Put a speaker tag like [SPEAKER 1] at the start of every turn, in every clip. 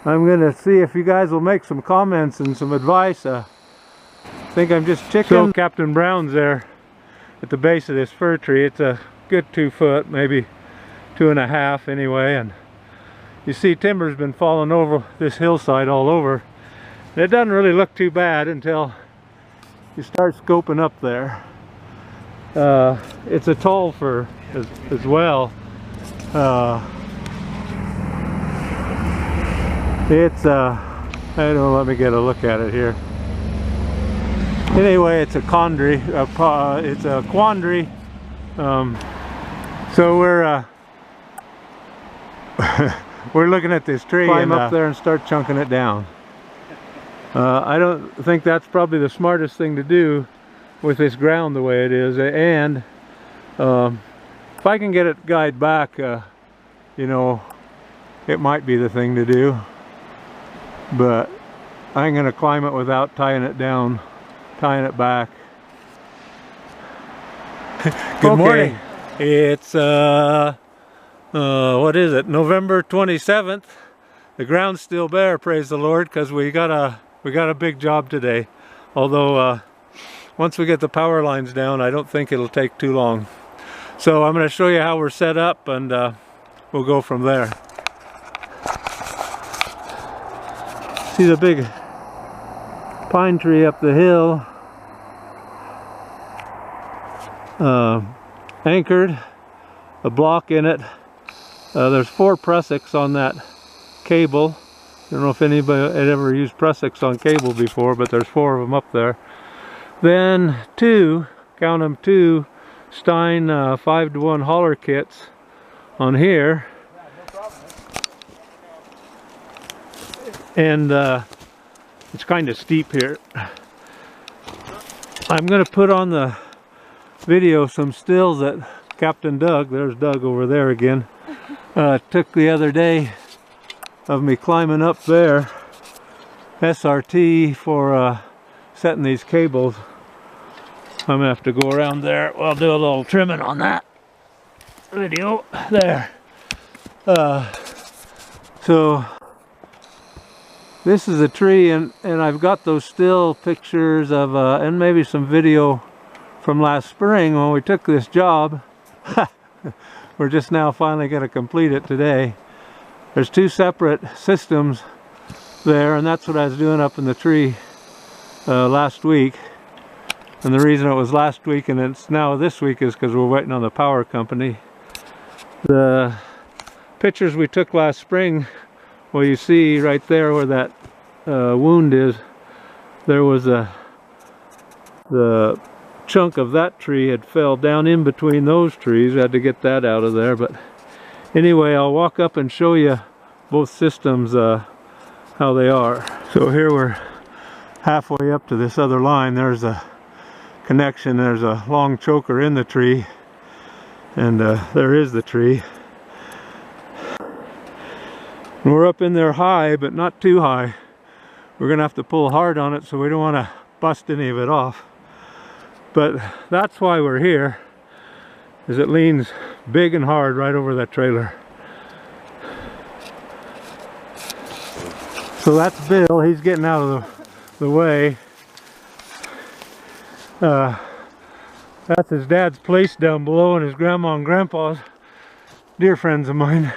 [SPEAKER 1] I'm gonna see if you guys will make some comments and some advice. I think I'm just chicken. So Captain Brown's there at the base of this fir tree. It's a good 2 foot, maybe 2.5 anyway, and you see timber's been falling over this hillside all over. And it doesn't really look too bad until you start scoping up there. It's a tall fir as well. I don't know, let me get a look at it here. Anyway, it's a quandary. It's a quandary. So we're we're looking at this tree. Climb up there and start chunking it down. I don't think that's probably the smartest thing to do with this ground the way it is. And if I can get it guide back, you know, it might be the thing to do. But I'm going to climb it without tying it down, tying it back. Good morning. It's what is it? November 27th. The ground's still bare, praise the Lord, because we got a big job today. Although once we get the power lines down, I don't think it'll take too long. So I'm going to show you how we're set up, and we'll go from there. See the big pine tree up the hill, anchored, a block in it. There's 4 prussics on that cable. I don't know if anybody had ever used prussics on cable before, but there's 4 of them up there. Then 2, count them, 2 Stein 5-to-1 holler kits on here. And it's kind of steep here. I'm going to put on the video some stills that Captain Doug, there's Doug over there again, took the other day of me climbing up there. SRT for setting these cables. I'm going to have to go around there. Well, I'll do a little trimming on that video there. So this is a tree, and I've got those still pictures of and maybe some video from last spring when we took this job. We're just now finally going to complete it today. There's 2 separate systems there, and that's what I was doing up in the tree last week. And the reason it was last week and it's now this week is because we're waiting on the power company. The pictures we took last spring, well, you see right there where that wound is, there was the chunk of that tree had fell down in between those trees. I had to get that out of there. But anyway, I'll walk up and show you both systems how they are. So here we're halfway up to this other line. There's a connection. There's a long choker in the tree, and there is the tree. And we're up in there high, but not too high. We're gonna have to pull hard on it, so we don't want to bust any of it off. But that's why we're here, is it leans big and hard right over that trailer. So that's Bill. He's getting out of the way. That's his dad's place down below, and his grandma and grandpa's, dear friends of mine.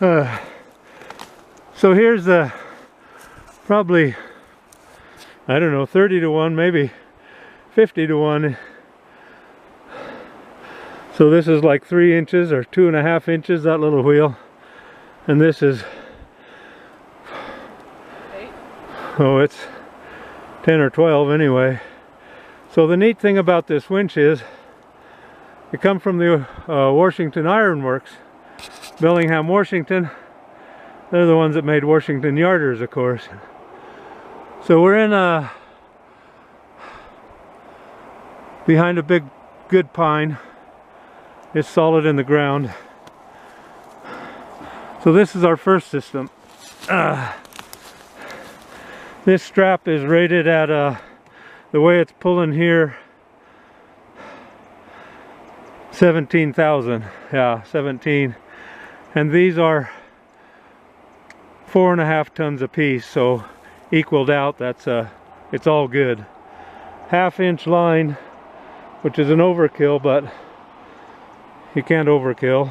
[SPEAKER 1] So here's the probably, I don't know, 30-to-1, maybe 50-to-1. So this is like 3 inches or 2.5 inches, that little wheel, and this is, oh, it's 10 or 12 anyway. So the neat thing about this winch is it comes from the Washington Iron Works, Bellingham, Washington. They're the ones that made Washington Yarders, of course. So we're in behind a big good pine. It's solid in the ground. So this is our first system. This strap is rated at the way it's pulling here, 17,000. Yeah, 17. And these are 4.5 tons a piece, so equaled out. That's it's all good. 1/2 inch line, which is an overkill, but you can't overkill.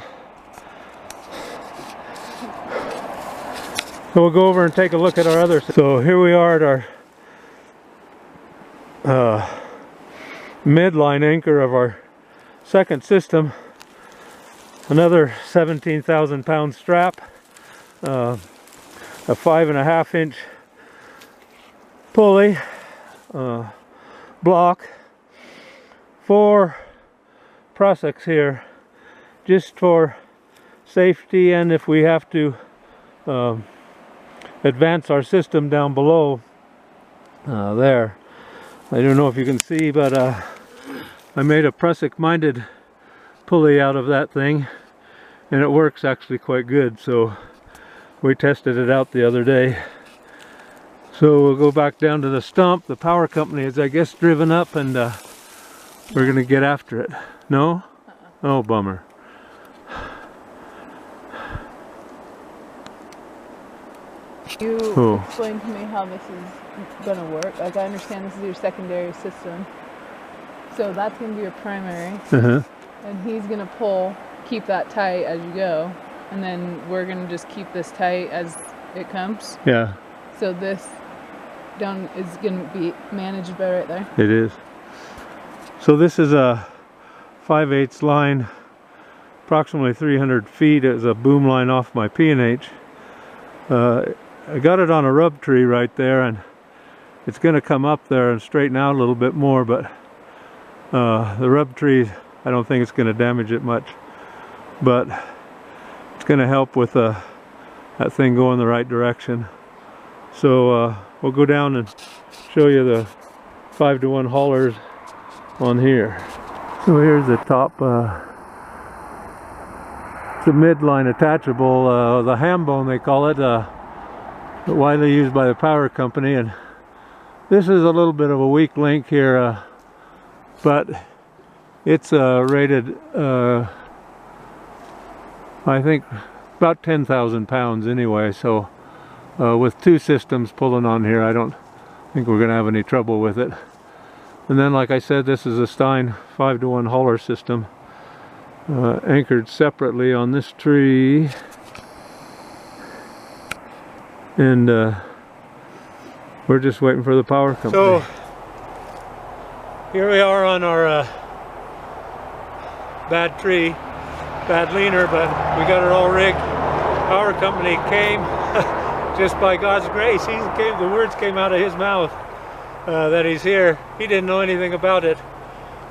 [SPEAKER 1] So we'll go over and take a look at our other. So here we are at our midline anchor of our second system. Another 17,000 pound strap, a 5.5 inch pulley, block, 4 prusiks here, just for safety, and if we have to advance our system down below. There, I don't know if you can see, but I made a prusik minded pulley out of that thing, and it works actually quite good. So we tested it out the other day. So we'll go back down to the stump. The power company is, I guess, driven up, and we're gonna get after it. No? Oh, bummer.
[SPEAKER 2] You explain to me how this is going to work. Like, I understand this is your secondary system. So that's going to be your primary. And he's going to keep that tight as you go. And then we're going to just keep this tight as it comes.
[SPEAKER 1] Yeah.
[SPEAKER 2] So this down is going to be managed by right there.
[SPEAKER 1] It is. So this is a 5/8 line, approximately 300 feet. It was a boom line off my P&H. I got it on a rub tree right there, and it's going to come up there and straighten out a little bit more, but the rub tree, I don't think it's going to damage it much, but it's going to help with that thing going the right direction. So we'll go down and show you the 5-to-1 haulers on here. So here's the top, it's a midline attachable, the ham bone they call it, widely used by the power company, and this is a little bit of a weak link here, but it's rated I think about 10,000 pounds anyway, so with 2 systems pulling on here, I don't think we're gonna have any trouble with it. And then, like I said, this is a Stein 5-to-1 hauler system, anchored separately on this tree. And we're just waiting for the power company. So here we are on our bad tree, bad leaner, but we got it all rigged. Power company came just by God's grace. The words came out of his mouth that he's here. He didn't know anything about it,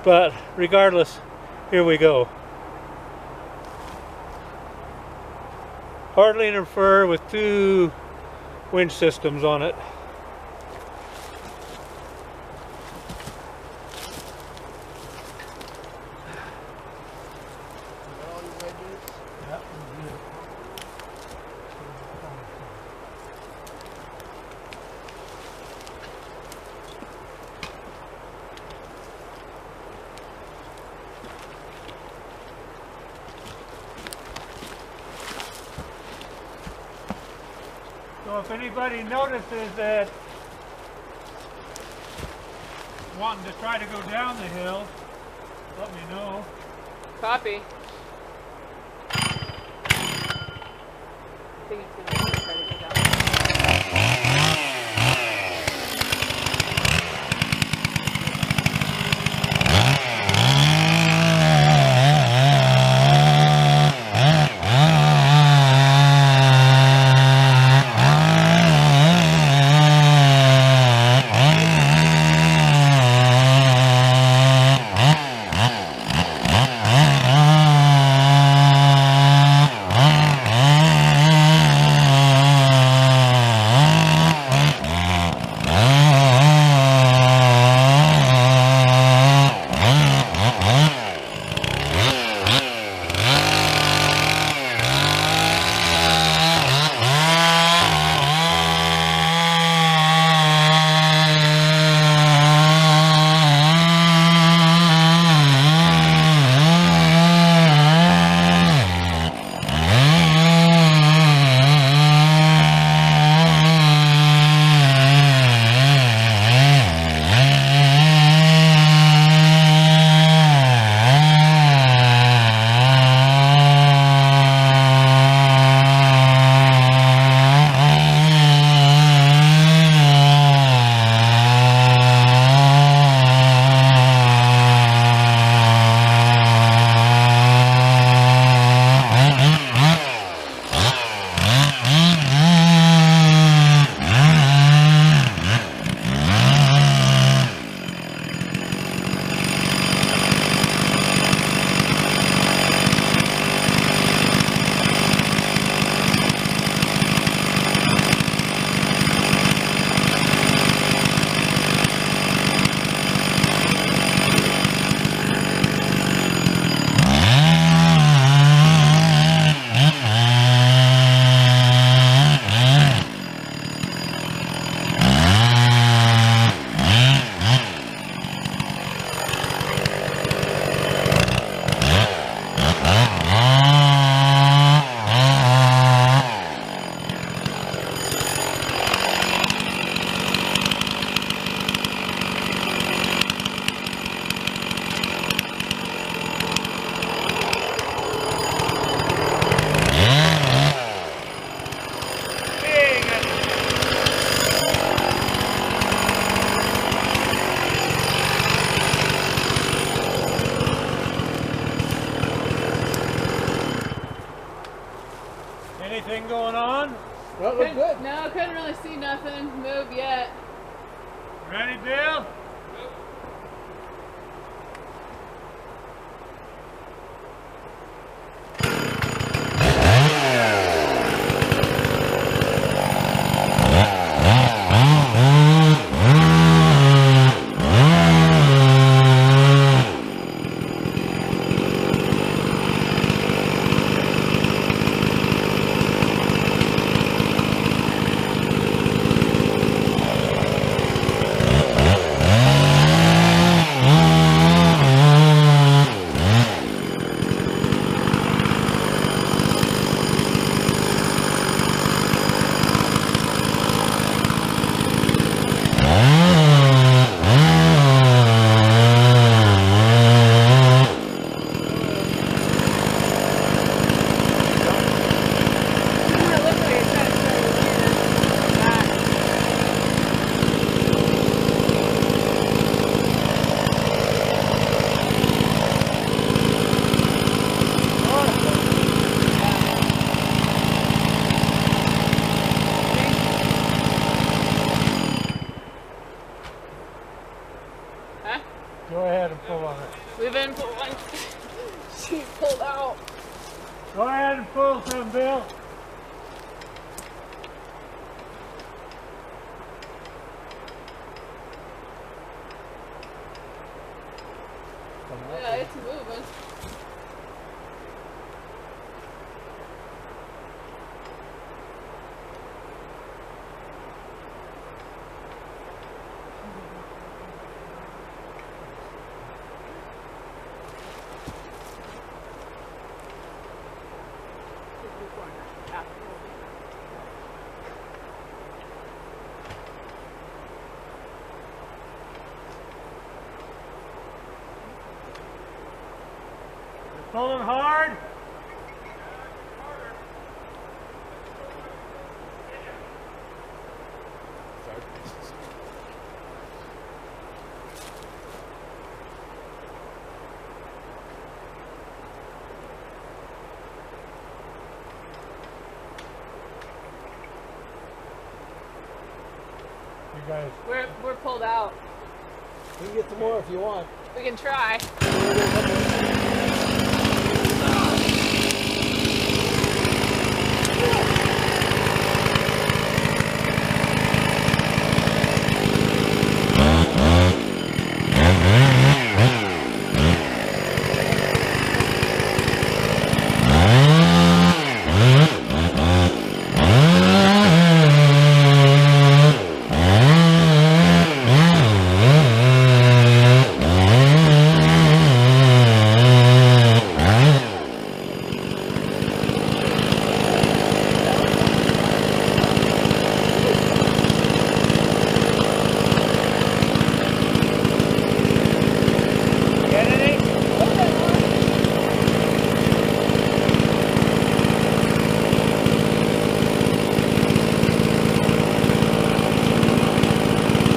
[SPEAKER 1] but regardless, here we go. Hard leaner fir with 2 winch systems on it. So if anybody notices that wanting to try to go down the hill, let me know.
[SPEAKER 2] Copy. I think it's going to try to go down.
[SPEAKER 1] going on?
[SPEAKER 3] That looked good.
[SPEAKER 2] No, couldn't really see nothing move yet.
[SPEAKER 1] Ready, Bill?
[SPEAKER 3] Go ahead and pull on it.
[SPEAKER 2] We've been put one. She pulled out.
[SPEAKER 1] Go ahead and pull some, Bill.
[SPEAKER 2] Yeah, it's moving.
[SPEAKER 1] Pulling hard.
[SPEAKER 3] You guys,
[SPEAKER 2] We're pulled out.
[SPEAKER 3] we can get some more if you want.
[SPEAKER 2] We can try.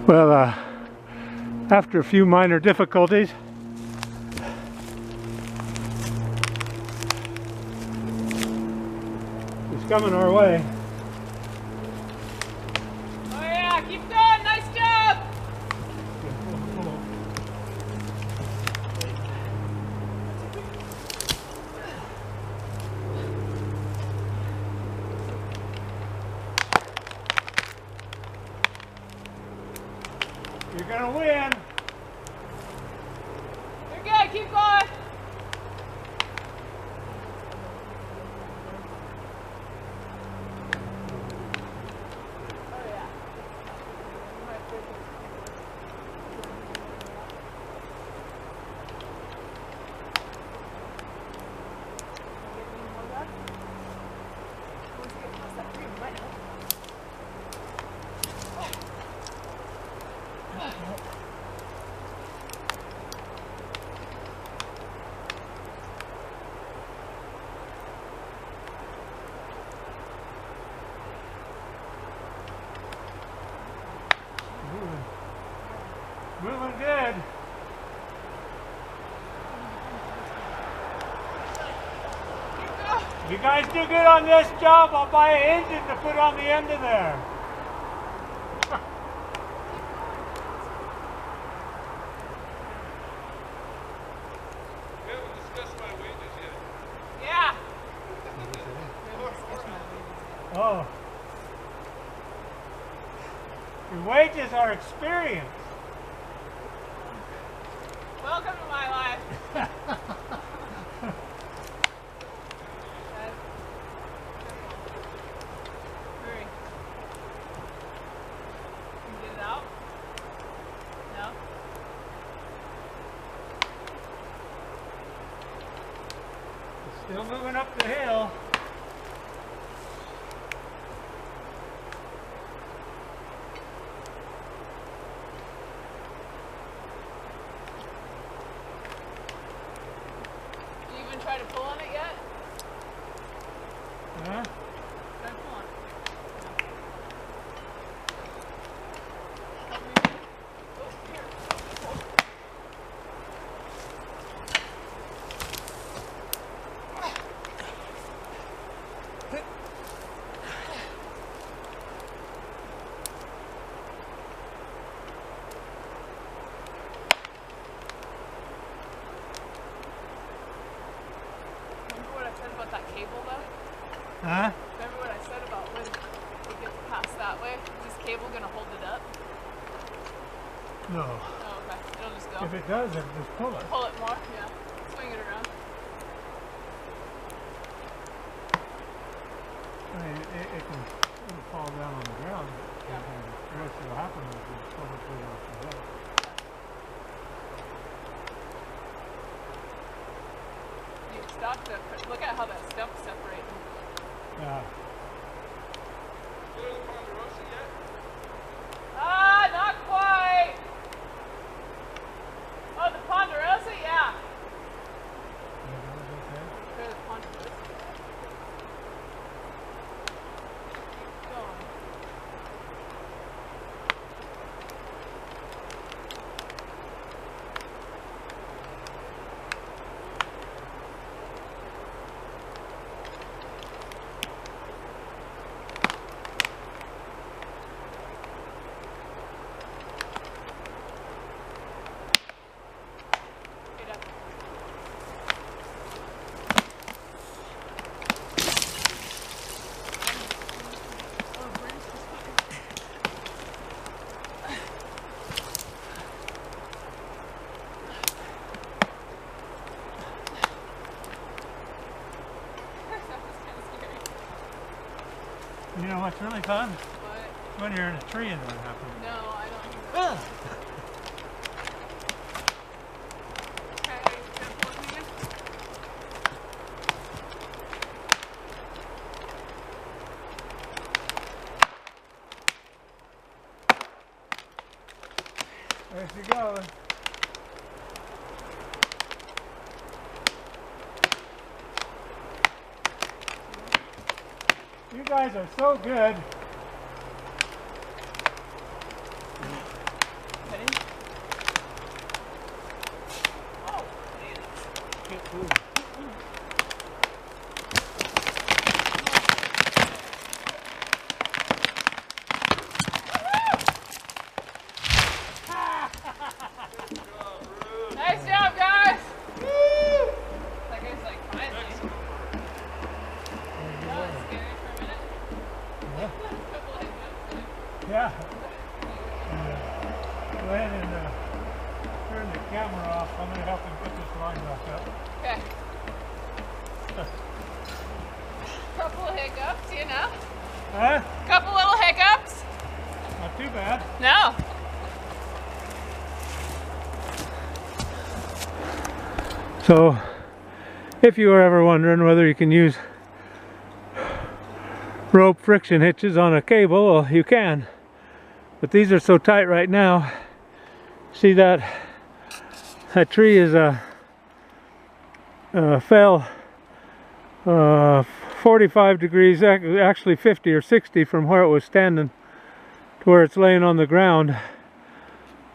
[SPEAKER 1] Well, after a few minor difficulties, it's coming our way.
[SPEAKER 2] Oh yeah, keep going. Nice job.
[SPEAKER 1] You're gonna win.
[SPEAKER 2] You're good. Keep going. Oh yeah.
[SPEAKER 1] Moving good. You guys do good on this job, I'll buy an engine to put on the end of there.
[SPEAKER 2] Yeah.
[SPEAKER 1] Oh. Your wages are experience.
[SPEAKER 2] Welcome to my life. Hurry. Can you get it out? No?
[SPEAKER 1] Still moving up the hill.
[SPEAKER 2] Did you even try to pull on it yet?
[SPEAKER 1] Huh?
[SPEAKER 2] Try to pull on it. Help me. Oh, here. Hold. Remember what I said about that cable though?
[SPEAKER 1] Huh?
[SPEAKER 2] Remember what I said about when it gets past that way? Is this cable gonna hold it up?
[SPEAKER 1] No.
[SPEAKER 2] Oh, okay. It'll just go.
[SPEAKER 1] If it does, then just pull it.
[SPEAKER 2] Pull it more, yeah. Swing it around.
[SPEAKER 1] I mean, it'll fall down on the ground.
[SPEAKER 2] Yeah.
[SPEAKER 1] And the rest that'll happen is it's pull it right off the hill.
[SPEAKER 2] You stop to look at how that stump's separating.
[SPEAKER 1] Yeah.
[SPEAKER 2] Ah, not quite. Oh, the Ponderosa, yeah. Or the Ponderosa. Keep going. Get up. Oh, Bruce is fucking. That was kind of scary.
[SPEAKER 1] You know what's really fun?
[SPEAKER 2] What?
[SPEAKER 1] When you're in a tree and that happens.
[SPEAKER 2] No, I don't think that. Okay, you gonna pull it again?
[SPEAKER 1] There she goes. You guys are so good.
[SPEAKER 2] Ready? Oh, man. Nice job, guys! That guy's like, finally. That was scary for a minute. Couple of hiccups.
[SPEAKER 1] Yeah. Go ahead and turn the camera off. I'm going to help him put this line back up.
[SPEAKER 2] Okay. Couple of hiccups, you know?
[SPEAKER 1] Huh?
[SPEAKER 2] Couple little hiccups.
[SPEAKER 1] Not too bad.
[SPEAKER 2] No.
[SPEAKER 1] So, if you were ever wondering whether you can use rope friction hitches on a cable, well, you can. But these are so tight right now. See that tree is fell 45 degrees, actually 50 or 60 from where it was standing to where it's laying on the ground.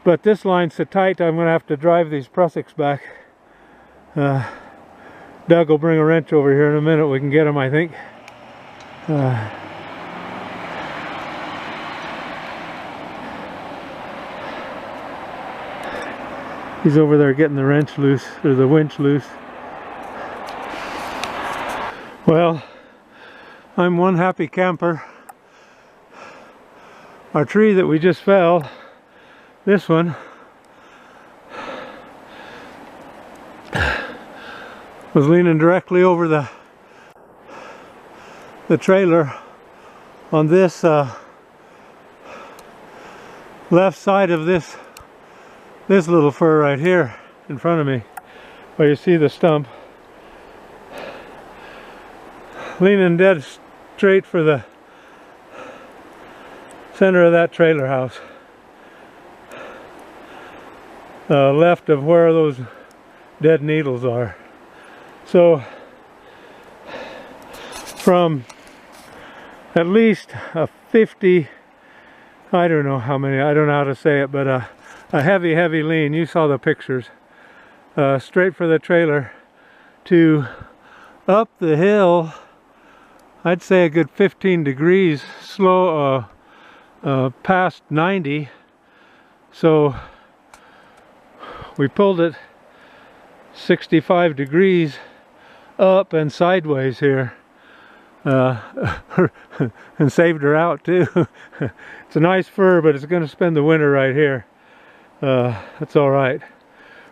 [SPEAKER 1] But this line's so tight I'm going to have to drive these prussics back. Doug will bring a wrench over here in a minute. We can get him, I think. He's over there getting the wrench loose, or the winch loose. Well, I'm one happy camper. Our tree that we just felled, this one, was leaning directly over the trailer on this left side of this little fir right here in front of me, where you see the stump, leaning dead straight for the center of that trailer house, left of where those dead needles are. So from at least a 50, I don't know how many, I don't know how to say it, but a heavy lean, you saw the pictures, straight for the trailer to up the hill, I'd say a good 15 degrees, slow, past 90. So we pulled it 65 degrees up and sideways here, and saved her out too. It's a nice fir, but it's going to spend the winter right here. That's all right.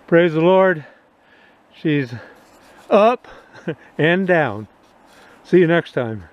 [SPEAKER 1] Praise the Lord. She's up and down. See you next time.